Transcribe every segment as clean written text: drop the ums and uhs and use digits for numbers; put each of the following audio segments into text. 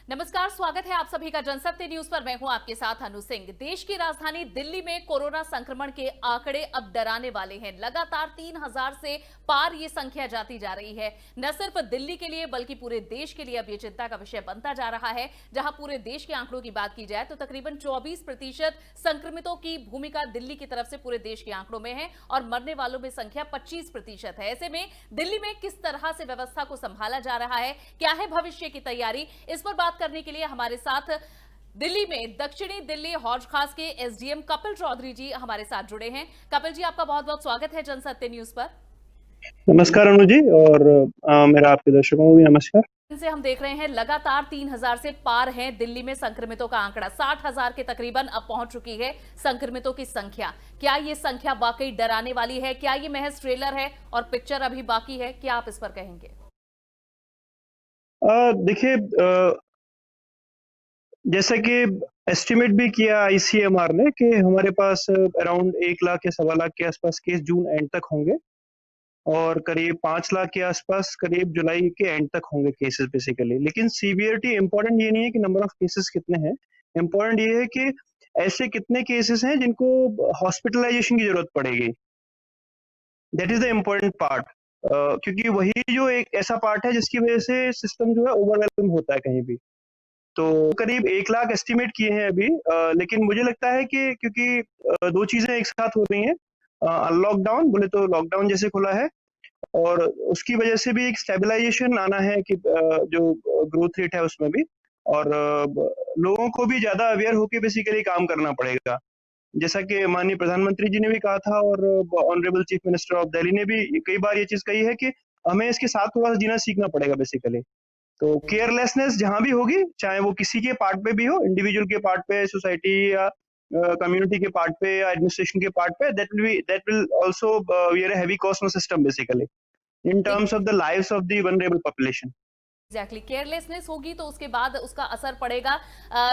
नमस्कार, स्वागत है आप सभी का जनसत्य न्यूज पर। मैं हूं आपके साथ अनु सिंह। देश की राजधानी दिल्ली में कोरोना संक्रमण के आंकड़े अब डराने वाले हैं। लगातार 3000 से पार ये संख्या जाती जा रही है। न सिर्फ दिल्ली के लिए बल्कि पूरे देश के लिए अब ये चिंता का विषय बनता जा रहा है। जहां पूरे देश के आंकड़ों की बात की जाए तो तकरीबन 24% संक्रमितों की भूमिका दिल्ली की तरफ से पूरे देश के आंकड़ों में है और मरने वालों में संख्या 25% है। ऐसे में दिल्ली में किस तरह से व्यवस्था को संभाला जा रहा है, क्या है भविष्य की तैयारी, इस पर बात करने के लिए हमारे साथ दिल्ली में दक्षिणी दिल्ली हौज खास के एसडीएम कपिल चौधरी जी हमारे साथ जुड़े हैं। कपिल जी, आपका बहुत बहुत स्वागत है जनसत्य न्यूज पर। नमस्कार अनु जी, और मेरा आपके दर्शकों को भी नमस्कार। इनसे हम देख रहे हैं लगातार 3000 से पार है दिल्ली में संक्रमितों का आंकड़ा। 60,000 के तकरीबन अब पहुंच चुकी है संक्रमितों की संख्या। क्या ये संख्या वाकई डराने वाली है? क्या ये महज ट्रेलर है और पिक्चर अभी बाकी है? क्या आप इस पर कहेंगे? देखिए, जैसा कि एस्टिमेट भी किया आईसीएमआर ने कि हमारे पास अराउंड 1 लाख या 1.25 लाख के आसपास केस जून एंड तक होंगे और करीब 5 लाख के आसपास करीब जुलाई के एंड तक होंगे केसेस बेसिकली। लेकिन सीवियरिटी इंपॉर्टेंट ये नहीं है कि नंबर ऑफ केसेस कितने हैं, इंपॉर्टेंट ये है कि ऐसे कितने केसेस हैं जिनको हॉस्पिटलाइजेशन की जरूरत पड़ेगी। That is the important part, क्योंकि वही जो एक ऐसा पार्ट है जिसकी वजह से सिस्टम जो है ओवरवेलम होता है कहीं भी। तो करीब 1 लाख एस्टिमेट किए हैं अभी, लेकिन मुझे लगता है कि क्योंकि दो चीजें एक साथ हो रही हैं, लॉकडाउन बोले तो लॉकडाउन जैसे खुला है और उसकी वजह से भी एक स्टेबलाइजेशन आना है कि जो ग्रोथ रेट है उसमें भी, और लोगों को भी ज्यादा अवेयर होकर बेसिकली काम करना पड़ेगा। जैसा कि माननीय प्रधानमंत्री जी ने भी कहा था और honourable chief minister of Delhi ने भी कई बार ये चीज कही है कि हमें इसके साथ थोड़ा सा जीना सीखना पड़ेगा बेसिकली। तो केयरलेसनेस जहां भी होगी, चाहे वो किसी के पार्ट पे भी हो, इंडिविजुअल के पार्ट पे, सोसाइटी या कम्युनिटी के पार्ट पे या एडमिनिस्ट्रेशन के पार्ट पे, that will also wear a heavy cost on system basically in terms of the lives of the vulnerable population. Exactly, carelessness होगी तो उसके बाद उसका असर पड़ेगा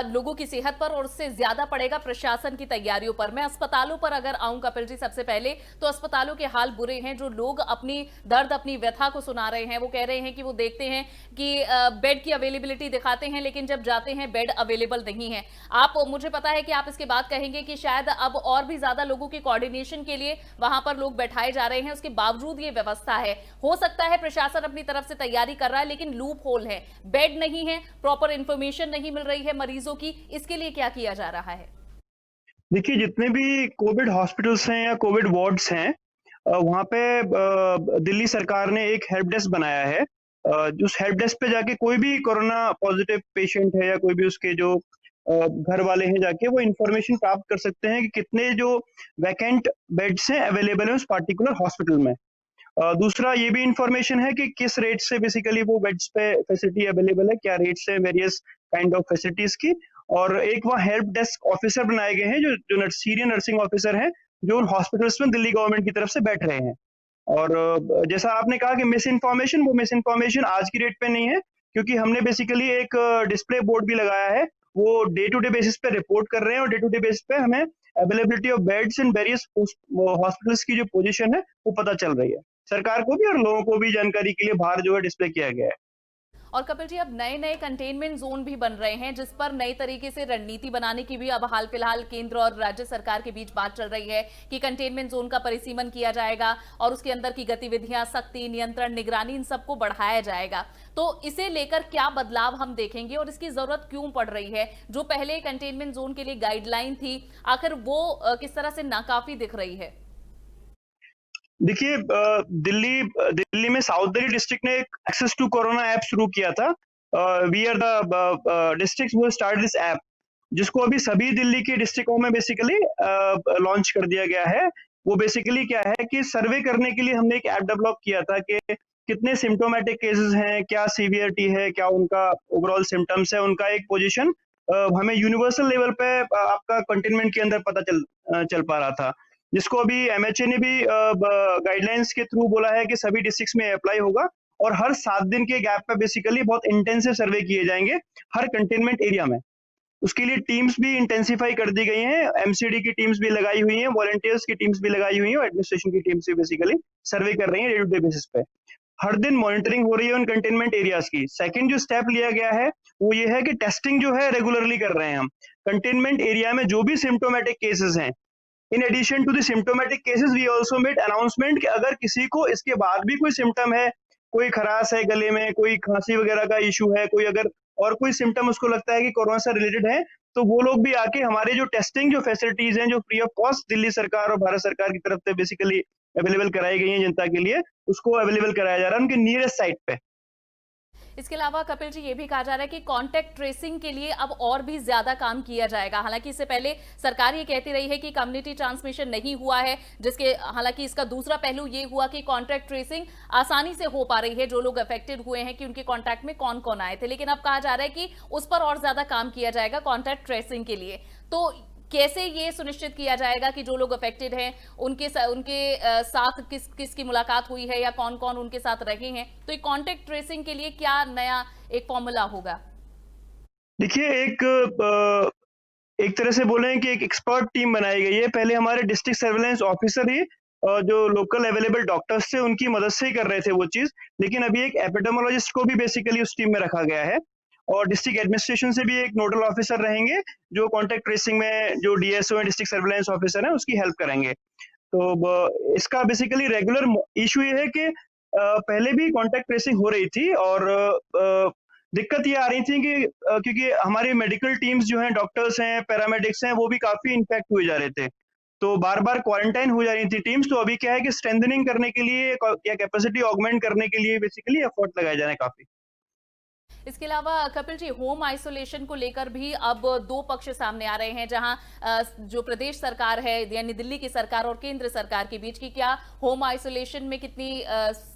लोगों की सेहत पर और उससे ज्यादा पड़ेगा प्रशासन की तैयारियों पर। मैं अस्पतालों पर अगर आऊं कपिल जी, सबसे पहले तो अस्पतालों के हाल बुरे हैं। जो लोग अपनी दर्द, अपनी व्यथा को सुना रहे हैं, वो कह रहे हैं कि वो देखते हैं कि बेड की अवेलेबिलिटी दिखाते हैं लेकिन जब जाते हैं बेड अवेलेबल नहीं है। आप, मुझे पता है कि आप इसके बाद कहेंगे कि शायद अब और भी ज्यादा लोगों के कोऑर्डिनेशन के लिए वहां पर लोग बैठाए जा रहे हैं, उसके बावजूद ये व्यवस्था है। हो सकता है प्रशासन अपनी तरफ से तैयारी कर रहा है लेकिन लूप होल है, बेड नहीं है, प्रॉपर इंफॉर्मेशन नहीं मिल रही है मरीजों की। इसके लिए क्या किया जा रहा है? देखिए, जितने भी कोविड हॉस्पिटल्स हैं या कोविड वार्ड्स हैं, वहाँ पे दिल्ली सरकार ने एक हेल्प डेस्क बनाया है। उस हेल्प डेस्क पे जाके कोई भी कोरोना पॉजिटिव पेशेंट है या कोई भी उसके जो घर वाले हैं, जाके वो इंफॉर्मेशन प्राप्त कर सकते हैं कि कितने जो वैकेंट बेड्स हैं अवेलेबल है उस पार्टिकुलर हॉस्पिटल में। दूसरा ये भी इंफॉर्मेशन है कि किस रेट से बेसिकली वो बेड्स पे फैसिलिटी अवेलेबल है, क्या रेट्स है वेरियस काइंड ऑफ फैसिलिटीज की। और एक वहाँ हेल्प डेस्क ऑफिसर बनाए गए हैं जो सीनियर नर्सिंग ऑफिसर हैं, जो उन हॉस्पिटल्स में दिल्ली गवर्नमेंट की तरफ से बैठ रहे हैं। और जैसा आपने कहा कि मिस इन्फॉर्मेशन, वो मिस इन्फॉर्मेशन आज की डेट पे नहीं है, क्योंकि हमने बेसिकली एक डिस्प्ले बोर्ड भी लगाया है। वो डे टू डे बेसिस पे रिपोर्ट कर रहे हैं और डे टू डे बेसिस पे हमें availability of beds in various hospitals की जो पोजीशन है वो पता चल रही है। सरकार को भी और लोगों को भी जानकारी के लिए बाहर जो है डिस्प्ले किया गया है। और कपिल जी, अब नए नए कंटेनमेंट जोन भी बन रहे हैं जिस पर नई तरीके से रणनीति बनाने की भी अब हाल फिलहाल केंद्र और राज्य सरकार के बीच बात चल रही है कि कंटेनमेंट जोन का परिसीमन किया जाएगा और उसके अंदर की गतिविधियां, सख्ती, नियंत्रण, निगरानी, इन सबको बढ़ाया जाएगा। तो इसे लेकर क्या बदलाव हम देखेंगे और इसकी जरूरत क्यों पड़ रही है? जो पहले कंटेनमेंट जोन के लिए गाइडलाइन थी, आखिर वो किस तरह से नाकाफी दिख रही है? देखिए, दिल्ली में साउथ दिल्ली डिस्ट्रिक्ट ने एक एक्सेस टू कोरोना ऐप शुरू किया था। वी आर द डिस्ट्रिक्ट वो स्टार्ट दिस ऐप, जिसको अभी सभी दिल्ली के डिस्ट्रिक्टों में बेसिकली लॉन्च कर दिया गया है। वो बेसिकली क्या है कि सर्वे करने के लिए हमने एक ऐप डेवलप किया था कि कितने सिम्टोमेटिक केसेस हैं, क्या सीवियरिटी है, क्या उनका ओवरऑल सिम्टम्स है, उनका एक पोजीशन हमें यूनिवर्सल लेवल पे आपका कंटेनमेंट के अंदर पता चल पा रहा था, जिसको अभी एमएचए ने भी गाइडलाइंस के थ्रू बोला है कि सभी डिस्ट्रिक्ट्स में अप्लाई होगा और हर 7 दिन के गैप पे बेसिकली बहुत इंटेंसिव सर्वे किए जाएंगे हर कंटेनमेंट एरिया में। उसके लिए टीम्स भी इंटेंसिफाई कर दी गई हैं, एमसीडी की टीम्स भी लगाई हुई हैं, वॉलंटियर्स की टीम्स भी लगाई हुई हैं और एडमिनिस्ट्रेशन की टीम्स भी बेसिकली सर्वे कर रही हैं डे टू डे बेसिस पे। हर दिन मॉनिटरिंग हो रही है उन कंटेनमेंट एरियाज की। सेकंड जो स्टेप लिया गया है वो ये है कि टेस्टिंग जो है रेगुलरली कर रहे हैं हम। कंटेनमेंट एरिया में जो भी सिम्टोमेटिक केसेस हैं, in addition to the symptomatic cases we also made announcement कि अगर किसी को इसके बाद भी कोई सिम्टम है, कोई खराश है गले में, कोई खांसी वगैरह का इश्यू है, कोई अगर और कोई सिम्टम उसको लगता है कि कोरोना से रिलेटेड है, तो वो लोग भी आके हमारे जो टेस्टिंग जो फैसिलिटीज हैं, जो फ्री ऑफ कॉस्ट दिल्ली सरकार और भारत सरकार की तरफ से बेसिकली अवेलेबल कराई गई हैं जनता के लिए, उसको अवेलेबल कराया जा रहा है उनके नियरेस्ट साइट पे। इसके अलावा कपिल जी ये भी कहा जा रहा है कि कांटेक्ट ट्रेसिंग के लिए अब और भी ज्यादा काम किया जाएगा। हालांकि इससे पहले सरकार ये कहती रही है कि कम्युनिटी ट्रांसमिशन नहीं हुआ है, जिसके हालांकि इसका दूसरा पहलू ये हुआ कि कांटेक्ट ट्रेसिंग आसानी से हो पा रही है, जो लोग अफेक्टेड हुए हैं कि उनके कांटेक्ट में कौन कौन आए थे। लेकिन अब कहा जा रहा है कि उस पर और ज्यादा काम किया जाएगा कांटेक्ट ट्रेसिंग के लिए। तो कैसे ये सुनिश्चित किया जाएगा कि जो लोग अफेक्टेड हैं उनके साथ किसकी मुलाकात हुई है या कौन कौन उनके साथ रहे हैं? तो ये कांटेक्ट ट्रेसिंग के लिए क्या नया एक फॉर्मूला होगा? देखिए, एक तरह से बोलें कि एक एक्सपर्ट टीम बनाई गई है। पहले हमारे डिस्ट्रिक्ट सर्विलांस ऑफिसर ही जो लोकल अवेलेबल डॉक्टर्स थे उनकी मदद से ही कर रहे थे वो चीज़, लेकिन अभी एक एपिडेमियोलॉजिस्ट को भी बेसिकली उस टीम में रखा गया है और डिस्ट्रिक्ट एडमिनिस्ट्रेशन से भी एक नोडल ऑफिसर रहेंगे, जो कॉन्टैक्ट ट्रेसिंग में जो डीएसओ है, डिस्ट्रिक्ट सर्विलांस ऑफिसर है, उसकी हेल्प करेंगे। तो इसका बेसिकली रेगुलर इशू ये है कि पहले भी कॉन्टैक्ट ट्रेसिंग हो रही थी और दिक्कत ये आ रही थी कि क्योंकि हमारी मेडिकल टीम्स जो हैं, डॉक्टर्स हैं, पैरामेडिक्स हैं, वो भी काफ़ी इन्फेक्ट हुए जा रहे थे। तो बार-बार क्वारंटाइन हो जा रही थी टीम्स, तो अभी क्या है कि स्ट्रेंथनिंग करने के लिए या कैपेसिटी ऑगमेंट करने के लिए बेसिकली एफर्ट लगाए जा रहे हैं काफ़ी। इसके अलावा कपिल जी, होम आइसोलेशन को लेकर भी अब दो पक्ष सामने आ रहे हैं, जहां जो प्रदेश सरकार है यानी दिल्ली की सरकार और केंद्र सरकार के बीच की क्या होम आइसोलेशन में कितनी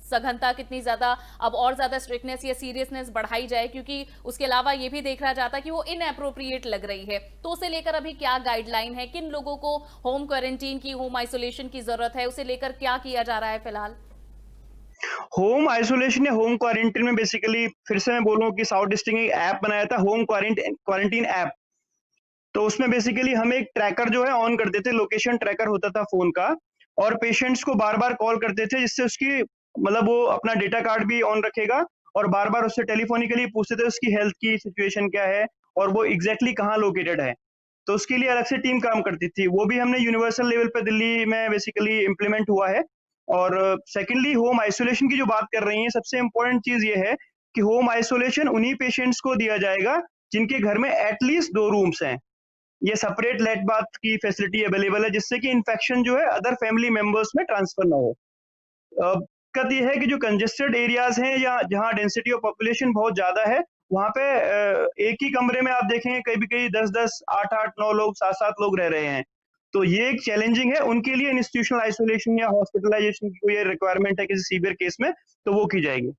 सघनता, कितनी ज्यादा अब और ज्यादा स्ट्रिक्टनेस या सीरियसनेस बढ़ाई जाए, क्योंकि उसके अलावा ये भी देखा जाता कि वो इनएप्रोप्रिएट लग रही है। तो उसे लेकर अभी क्या गाइडलाइन है, किन लोगों को होम क्वारंटीन की, होम आइसोलेशन की जरूरत है, उसे लेकर क्या किया जा रहा है फिलहाल? होम आइसोलेशन या होम क्वारंटीन में बेसिकली फिर से मैं बोलूं कि साउथ डिस्ट्रिक्ट ने एक ऐप बनाया था, होम क्वारंटीन ऐप। तो उसमें बेसिकली हम एक ट्रैकर जो है ऑन करते थे, लोकेशन ट्रैकर होता था फोन का, और पेशेंट्स को बार बार कॉल करते थे, जिससे उसकी मतलब वो अपना डेटा कार्ड भी ऑन रखेगा और बार बार उससे टेलीफोनिकली पूछते थे उसकी हेल्थ की सिचुएशन क्या है और वो एग्जैक्टली कहाँ लोकेटेड है। तो उसके लिए अलग से टीम काम करती थी, वो भी हमने यूनिवर्सल लेवल पे दिल्ली में बेसिकली इम्प्लीमेंट हुआ है। और सेकेंडली होम आइसोलेशन की जो बात कर रही है, सबसे इम्पोर्टेंट चीज ये है कि होम आइसोलेशन उन्हीं पेशेंट्स को दिया जाएगा जिनके घर में एटलीस्ट 2 रूम्स हैं। ये सेपरेट लेट बाथ की फैसिलिटी अवेलेबल है, जिससे कि इन्फेक्शन जो है अदर फैमिली मेंबर्स में ट्रांसफर ना हो। दिक्कत ये है कि जो कंजेस्टेड एरियाज हैं या जहाँ डेंसिटी ऑफ पॉपुलेशन बहुत ज्यादा है, वहाँ पे एक ही कमरे में आप देखेंगे कहीं कहीं 10-10, 8-8, 9 लोग, 7-7 लोग रह रहे हैं। तो ये एक चैलेंजिंग है उनके लिए। इंस्टीट्यूशनल आइसोलेशन या हॉस्पिटलाइजेशन की कोई रिक्वायरमेंट है किसी सीवियर केस में, तो वो की जाएगी।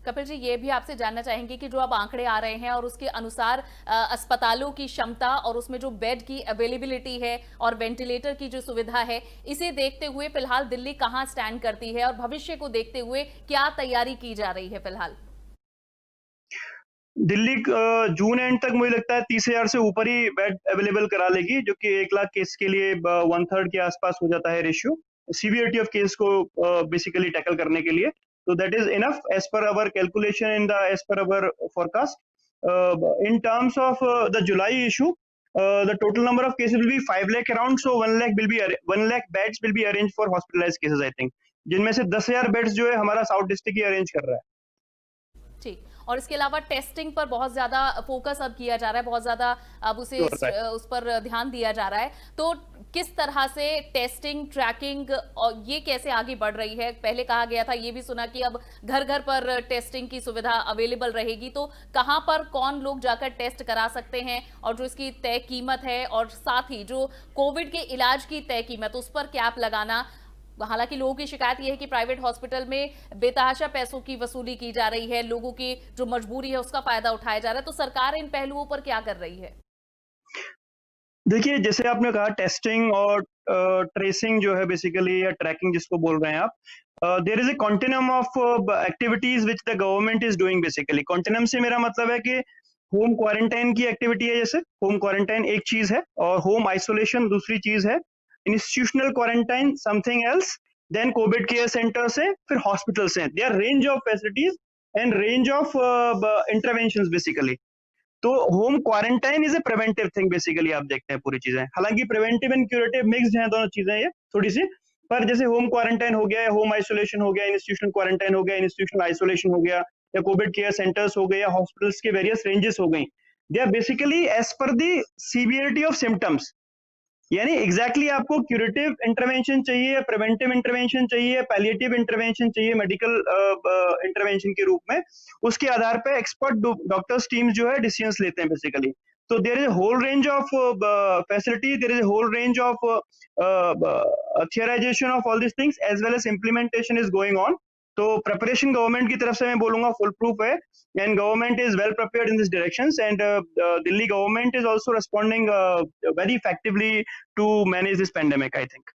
कपिल जी, ये भी आपसे जानना चाहेंगे कि जो अब आंकड़े आ रहे हैं और उसके अनुसार अस्पतालों की क्षमता और उसमें जो बेड की अवेलेबिलिटी है और वेंटिलेटर की जो सुविधा है, इसे देखते हुए फिलहाल दिल्ली कहां स्टैंड करती है और भविष्य को देखते हुए क्या तैयारी की जा रही है फिलहाल? दिल्ली जून एंड तक मुझे लगता है 30,000 से ऊपर ही बेड अवेलेबल करा लेगी, जो कि 1 लाख केस के लिए 1/3 के आसपास हो जाता है रेशियो सीवियरिटी ऑफ केस को बेसिकली टैकल करने के लिए। तो that is enough as per our calculation in the as per our forecast. In terms of the July issue, the total number of cases will be 5 lakh around, so 1 lakh will be 1 lakh beds will be arranged for hospitalized cases, I think, जिनमें से 10,000 beds जो है हमारा south district ही arrange कर रहा है। ठीक। और इसके अलावा टेस्टिंग पर बहुत ज्यादा फोकस अब किया जा रहा है, बहुत ज्यादा अब उस पर ध्यान दिया जा रहा है। तो किस तरह से टेस्टिंग, ट्रैकिंग और ये कैसे आगे बढ़ रही है? पहले कहा गया था, ये भी सुना कि अब घर घर पर टेस्टिंग की सुविधा अवेलेबल रहेगी, तो कहां पर कौन लोग जाकर टेस्ट करा सकते हैं और जो इसकी तय कीमत है, और साथ ही जो कोविड के इलाज की तय कीमत, उस पर कैप लगाना। हालांकि लोगों की शिकायत यह है कि प्राइवेट हॉस्पिटल में बेतहाशा पैसों की वसूली की जा रही है, लोगों की जो मजबूरी है उसका फायदा उठाया जा रहा है। तो सरकार इन पहलुओं पर क्या कर रही है? देखिए, जैसे आपने कहा टेस्टिंग और ट्रेसिंग जो है बेसिकली, या ट्रैकिंग जिसको बोल रहे हैं आप, there is a continuum of activities which the government is doing basically. Continuum से मेरा मतलब है कि होम क्वारंटाइन की एक्टिविटी है, जैसे होम क्वारंटाइन एक चीज है और होम आइसोलेशन दूसरी चीज है, institutional quarantine something else, then Covid care centres है, फिर हॉस्पिटल्स हैं। They are range of facilities and range of interventions basically. तो home quarantine is a preventive thing basically, आप देखते हैं पूरी चीजें, हालांकि प्रिवेंटिव एंड क्यूरेटिव मिक्स्ड हैं दोनों चीजें ये थोड़ी सी, पर जैसे होम क्वारंटाइन हो गया, होम आइसोलेशन हो गया, इंस्टीट्यूशनल क्वारंटाइन हो गया, इंस्टीट्यूशनल आइसोलेशन हो गया, या कोविड केयर सेंटर्स हो गए, या हॉस्पिटल्स के वेरियस रेंजेस हो गई, they are basically as per the severity of symptoms. यानी एग्जैक्टली आपको क्यूरेटिव इंटरवेंशन चाहिए, प्रिवेंटिव इंटरवेंशन चाहिए, पैलिएटिव इंटरवेंशन चाहिए मेडिकल इंटरवेंशन के रूप में, उसके आधार पे एक्सपर्ट डॉक्टर्स टीम्स जो है डिसीजंस लेते हैं बेसिकली। तो there is a whole range of facility, there is a whole range of theorization of all this things as well as implementation is going on. तो प्रिपरेशन गवर्नमेंट की तरफ से मैं बोलूंगा फुल प्रूफ है, and government is well prepared in this directions, and Delhi government is also responding very effectively to manage this pandemic, I think.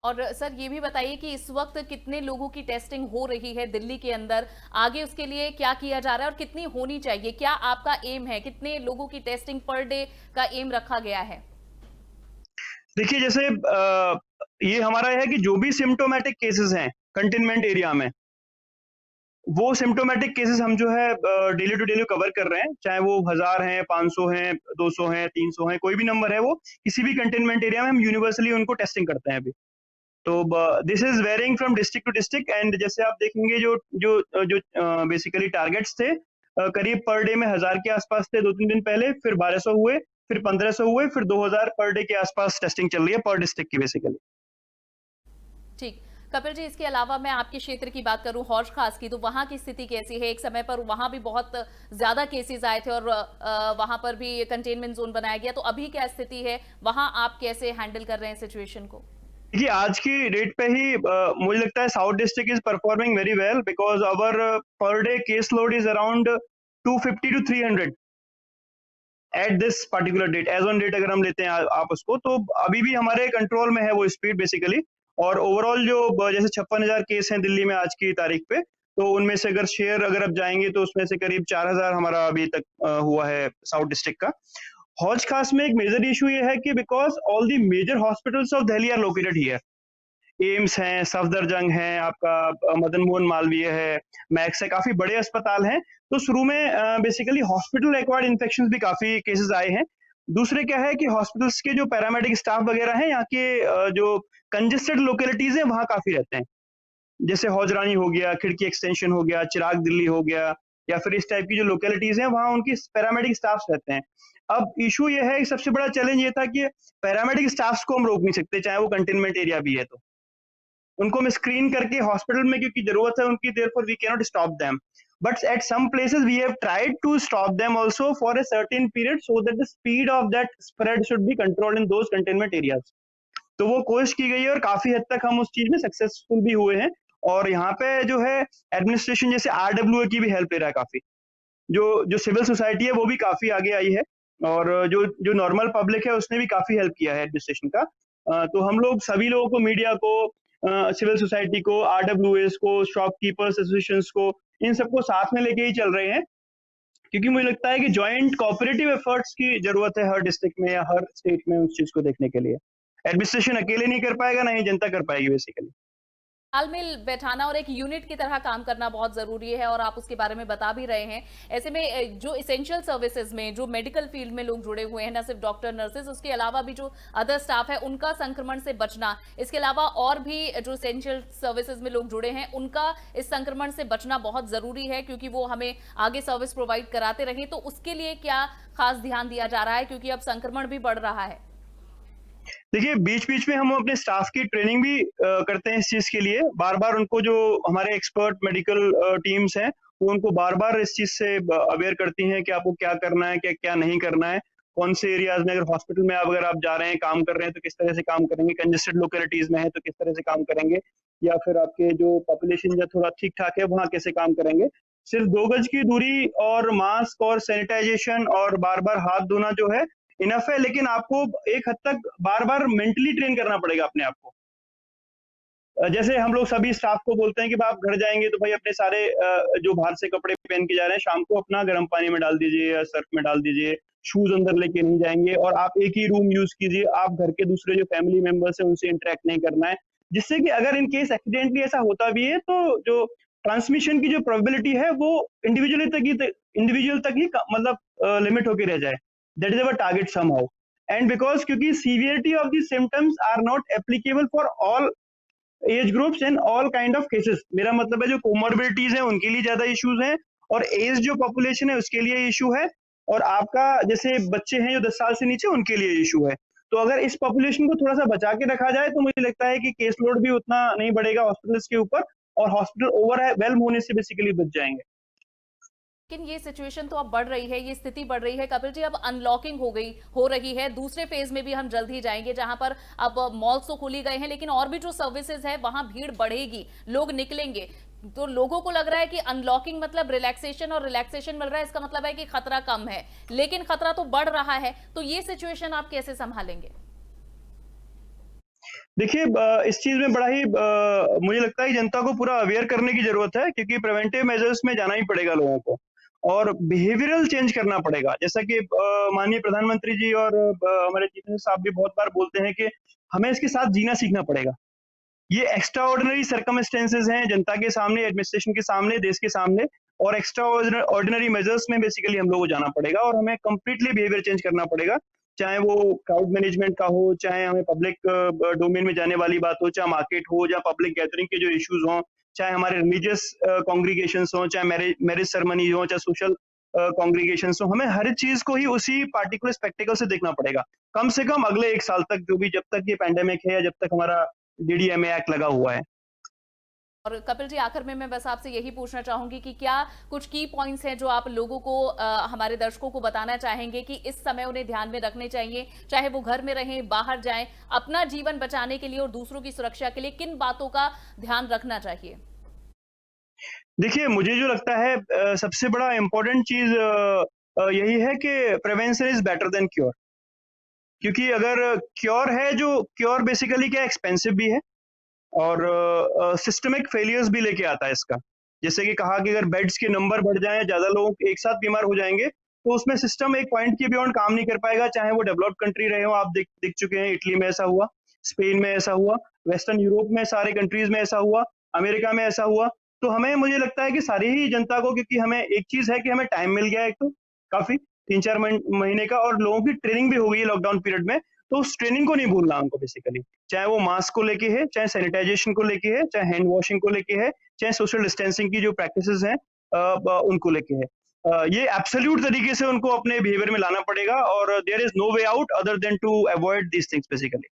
और sir ये भी बताइए कि इस वक्त कितने लोगों की टेस्टिंग हो रही है दिल्ली के अंदर, आगे उसके लिए क्या किया जा रहा है और कितनी होनी चाहिए, क्या आपका एम है, कितने लोगों की टेस्टिंग पर डे का एम रखा गया है? देखिए जैसे ये हमारा है कि जो भी सिम्टोमेटिक केसेस हैं कंटेनमेंट एरिया में, वो सिम्टोमेटिक केसेस हम जो है डेली टू डेली कवर कर रहे हैं, चाहे वो 1000 हैं, 500 हैं, 200 हैं, 300 हैं, कोई भी नंबर है, वो किसी भी कंटेनमेंट एरिया में हम यूनिवर्सली उनको टेस्टिंग करते हैं अभी। तो this is varying from district to district, and जैसे आप देखेंगे जो जो जो बेसिकली टारगेट्स थे करीब पर डे में 1000 के आसपास थे 2-3 दिन पहले, फिर 1200 हुए, फिर 1500 हुए, फिर 2000 पर डे के आसपास टेस्टिंग चल रही है पर डिस्ट्रिक्ट की बेसिकली। ठीक। कपिल जी, इसके अलावा मैं आपके क्षेत्र की बात करूं, हौज खास की, तो वहां की स्थिति कैसी है? एक समय पर वहां भी बहुत ज्यादा केसेस आए थे और वहां पर भी कंटेनमेंट जोन बनाया गया, तो अभी क्या स्थिति है वहां, आप कैसे हैंडल कर रहे हैं सिचुएशन को? देखिए आज की डेट पे ही मुझे लगता है south district is performing very well, because our per day case load is around 250 to 300 at this particular date, as on date अगर हम लेते हैं आप उसको, तो अभी भी हमारे कंट्रोल में है वो स्पीड बेसिकली। और ओवरऑल जो जैसे 56,000 केस हैं दिल्ली में आज की तारीख पे, तो उनमें से अगर शेयर अगर आप जाएंगे तो उसमें से करीब 4000 हमारा अभी तक हुआ है साउथ डिस्ट्रिक्ट का। हौज खास में एक मेजर इशू ये है कि because all the major hospitals of Delhi are located here, AIIMS है, सफदरजंग है, आपका मदन मोहन मालवीय है, मैक्स है, काफी बड़े अस्पताल हैं। तो शुरू में बेसिकली हॉस्पिटल एक्वायर्ड इन्फेक्शन भी काफी केसेस आए हैं। दूसरे क्या है कि हॉस्पिटल्स के जो पैरामेडिक स्टाफ वगैरह हैं, यहाँ के जो कंजेस्टेड लोकेलिटीज हैं वहाँ काफी रहते हैं, जैसे हौजरानी हो गया, खिड़की एक्सटेंशन हो गया, चिराग दिल्ली हो गया, या फिर इस टाइप की जो लोकेलिटीज हैं वहाँ उनकी पैरामेडिक स्टाफ रहते हैं। अब इशू ये है, सबसे बड़ा चैलेंज ये था कि पैरामेडिक स्टाफ को हम रोक नहीं सकते, चाहे वो कंटेनमेंट एरिया भी है, तो उनको हम स्क्रीन करके हॉस्पिटल में क्योंकि जरूरत है उनकी, therefore we can not stop them, but at some places we have tried to stop them also for a certain period so that the speed of that spread should be controlled in those containment areas. तो वो कोशिश की गई है और काफी हद तक हम उस चीज में सक्सेसफुल भी हुए हैं। और यहाँ पे जो है एडमिनिस्ट्रेशन जैसे RWA की भी हेल्प ले रहा है काफी, जो सिविल सोसाइटी है वो भी काफी आगे आई है, और जो नॉर्मल पब्लिक है उसने भी काफी हेल्प किया है एडमिनिस्ट्रेशन का। तो हम लोग सभी लोगों को, मीडिया को, सिविल सोसाइटी को, RWAs को, शॉपकीपर्स एसोसिएशन को, इन सबको साथ में लेके ही चल रहे हैं, क्योंकि मुझे लगता है कि जॉइंट कोऑपरेटिव एफर्ट्स की जरूरत है हर डिस्ट्रिक्ट में या हर स्टेट में उस चीज को देखने के लिए। एडमिनिस्ट्रेशन अकेले नहीं कर पाएगा, ना ही जनता कर पाएगी बेसिकली। तालमेल बैठाना और एक यूनिट की तरह काम करना बहुत जरूरी है, और आप उसके बारे में बता भी रहे हैं। ऐसे में जो इसेंशियल सर्विसेज में, जो मेडिकल फील्ड में लोग जुड़े हुए हैं, न सिर्फ डॉक्टर नर्सेज, उसके अलावा भी जो अदर स्टाफ है, उनका संक्रमण से बचना, इसके अलावा और भी जो इसेंशियल सर्विसेज में लोग जुड़े हैं, उनका इस संक्रमण से बचना बहुत जरूरी है, क्योंकि वो हमें आगे सर्विस प्रोवाइड कराते रहे। तो उसके लिए क्या खास ध्यान दिया जा रहा है, क्योंकि अब संक्रमण भी बढ़ रहा है? देखिए बीच बीच में हम अपने स्टाफ की ट्रेनिंग भी करते हैं इस चीज के लिए, बार बार उनको, जो हमारे एक्सपर्ट मेडिकल टीम्स हैं वो उनको बार बार इस चीज से अवेयर करती हैं कि आपको क्या करना है, क्या क्या नहीं करना है, कौन से एरियाज में, अगर हॉस्पिटल में अगर आप जा रहे हैं, काम कर रहे हैं, तो किस तरह से काम करेंगे, कंजेस्टेड लोकेलिटीज में है तो किस तरह से काम करेंगे, या फिर आपके जो पॉपुलेशन जो थोड़ा ठीक ठाक है वहाँ कैसे काम करेंगे। सिर्फ 2 गज की दूरी और मास्क और सैनिटाइजेशन और बार बार हाथ धोना जो है इनफ है, लेकिन आपको एक हद तक बार बार मेंटली ट्रेन करना पड़ेगा अपने आप को। जैसे हम लोग सभी स्टाफ को बोलते हैं कि आप घर जाएंगे तो भाई अपने सारे जो बाहर से कपड़े पहन के जा रहे हैं, शाम को अपना गर्म पानी में डाल दीजिए या सर्फ में डाल दीजिए, शूज अंदर लेके नहीं जाएंगे, और आप एक ही रूम यूज कीजिए, आप घर के दूसरे जो फैमिली मेंबर्स हैं उनसे इंटरेक्ट नहीं करना है, जिससे कि अगर इन केस एक्सीडेंटली ऐसा होता भी है तो जो ट्रांसमिशन की जो प्रोबेबिलिटी है वो इंडिविजुअल तक ही मतलब लिमिट होके रह जाए। That is our target somehow. And because क्योंकि severity of the symptoms are not applicable for all age groups and all kind of cases. मेरा मतलब है जो कोमोर्बिडिटीज हैं उनके लिए ज्यादा इश्यूज हैं, और एज जो पॉपुलेशन है उसके लिए इशू है, और आपका जैसे बच्चे हैं जो 10 साल से नीचे उनके लिए इशू है। तो अगर इस पॉपुलेशन को थोड़ा सा बचा के रखा जाए तो मुझे लगता है कि केस लोड भी उतना नहीं बढ़ेगा हॉस्पिटल्स के ऊपर, और हॉस्पिटल ओवरवेल्म होने से बेसिकली बच जाएंगे। लेकिन ये सिचुएशन तो अब बढ़ रही है, ये स्थिति बढ़ रही है कपिल जी। अब अनलॉकिंग हो रही है, दूसरे फेज में भी हम जल्द ही जाएंगे, जहां पर अब मॉल्स तो खुली गए हैं, लेकिन और भी जो सर्विसेज है वहां भीड़ बढ़ेगी, लोग निकलेंगे। तो लोगों को लग रहा है कि अनलॉकिंग मतलब रिलैक्सेशन, और रिलैक्सेशन मिल रहा है इसका मतलब है कि खतरा कम है, लेकिन खतरा तो बढ़ रहा है। तो ये सिचुएशन आप कैसे संभालेंगे? देखिए इस चीज में बड़ा ही मुझे लगता है जनता को पूरा अवेयर करने की जरूरत है, क्योंकि प्रिवेंटिव मेजर्स में जाना ही पड़ेगा लोगों को, और बिहेवियरल चेंज करना पड़ेगा। जैसा कि माननीय प्रधानमंत्री जी और हमारे चीफ मिनिस्टर साहब भी बहुत बार बोलते हैं कि हमें इसके साथ जीना सीखना पड़ेगा। ये एक्स्ट्रा ऑर्डिनरी सर्कमस्टेंसेज हैं जनता के सामने, एडमिनिस्ट्रेशन के सामने, देश के सामने, और एक्स्ट्रा ऑर्डिनरी मेजर्स में बेसिकली हम लोग को जाना पड़ेगा, और हमें कंप्लीटली बिहेवियर चेंज करना पड़ेगा। चाहे वो क्राउड मैनेजमेंट का हो, चाहे हमें पब्लिक डोमेन में जाने वाली बात हो, चाहे मार्केट हो, या पब्लिक गैदरिंग के जो इश्यूज हों, चाहे हमारे रिलीजियस कॉन्ग्रीगेशंस हों, चाहे मैरिज सेरेमनी हो, चाहे सोशल कॉन्ग्रीगेशंस हो, हमें हर चीज को ही उसी पार्टिकुलर स्पेक्टिकल से देखना पड़ेगा, कम से कम अगले 1 साल तक, जो भी जब तक ये पैंडेमिक है या जब तक हमारा डीडीएमए एक्ट लगा हुआ है। और कपिल जी, आखिर में मैं बस आपसे यही पूछना चाहूंगी कि क्या कुछ की पॉइंट्स हैं जो आप लोगों को, हमारे दर्शकों को बताना चाहेंगे कि इस समय उन्हें ध्यान में रखने चाहिए, चाहे वो घर में रहें, बाहर जाएं, अपना जीवन बचाने के लिए और दूसरों की सुरक्षा के लिए किन बातों का ध्यान रखना चाहिए? देखिए, मुझे जो लगता है सबसे बड़ा इम्पोर्टेंट चीज यही है कि prevention is better than cure. क्योंकि अगर क्योर बेसिकली क्या एक्सपेंसिव भी है, और सिस्टमिक फेलियर्स भी लेके आता है इसका। जैसे कि कहा कि अगर बेड्स के नंबर बढ़ जाएं, ज्यादा लोग एक साथ बीमार हो जाएंगे, तो उसमें सिस्टम एक पॉइंट के बियॉन्ड काम नहीं कर पाएगा, चाहे वो डेवलप्ड कंट्री रहे हो। आप दिख चुके हैं, इटली में ऐसा हुआ, स्पेन में ऐसा हुआ, वेस्टर्न यूरोप में सारे कंट्रीज में ऐसा हुआ, अमेरिका में ऐसा हुआ। तो हमें, मुझे लगता है कि सारी ही जनता को, क्योंकि हमें एक चीज है कि हमें टाइम मिल गया है, एक तो काफी 3-4 महीने का, और लोगों की ट्रेनिंग भी हो गई है लॉकडाउन पीरियड में, तो उस ट्रेनिंग को नहीं भूलना हमको बेसिकली। चाहे वो मास्क को लेके है, चाहे सैनिटाइजेशन को लेके है, चाहे हैंड वॉशिंग को लेके है, चाहे सोशल डिस्टेंसिंग की जो प्रैक्टिसेस हैं उनको लेके है। ये एब्सोल्यूट तरीके से उनको अपने बिहेवियर में लाना पड़ेगा, और there is no way out other than to avoid these things basically.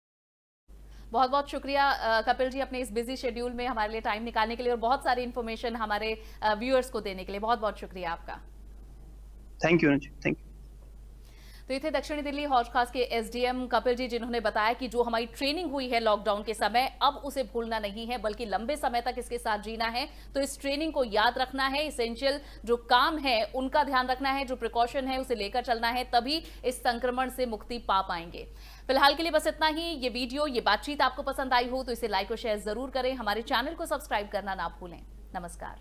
बहुत बहुत शुक्रिया कपिल जी, अपने इस बिजी शेड्यूल में हमारे लिए टाइम निकालने के लिए और बहुत सारी इंफॉर्मेशन हमारे व्यूअर्स को देने के लिए बहुत बहुत शुक्रिया आपका। Thank you, thank you. तो ये थे दक्षिणी दिल्ली हौज खास के एसडीएम कपिल जी, जिन्होंने बताया कि जो हमारी ट्रेनिंग हुई है लॉकडाउन के समय, अब उसे भूलना नहीं है, बल्कि लंबे समय तक इसके साथ जीना है। तो इस ट्रेनिंग को याद रखना है, इसेंशियल जो काम है उनका ध्यान रखना है, जो प्रिकॉशन है उसे लेकर चलना है, तभी इस संक्रमण से मुक्ति पा पाएंगे। फिलहाल के लिए बस इतना ही। ये वीडियो, ये बातचीत आपको पसंद आई हो तो इसे लाइक और शेयर जरूर करें। हमारे चैनल को सब्सक्राइब करना ना भूलें। नमस्कार।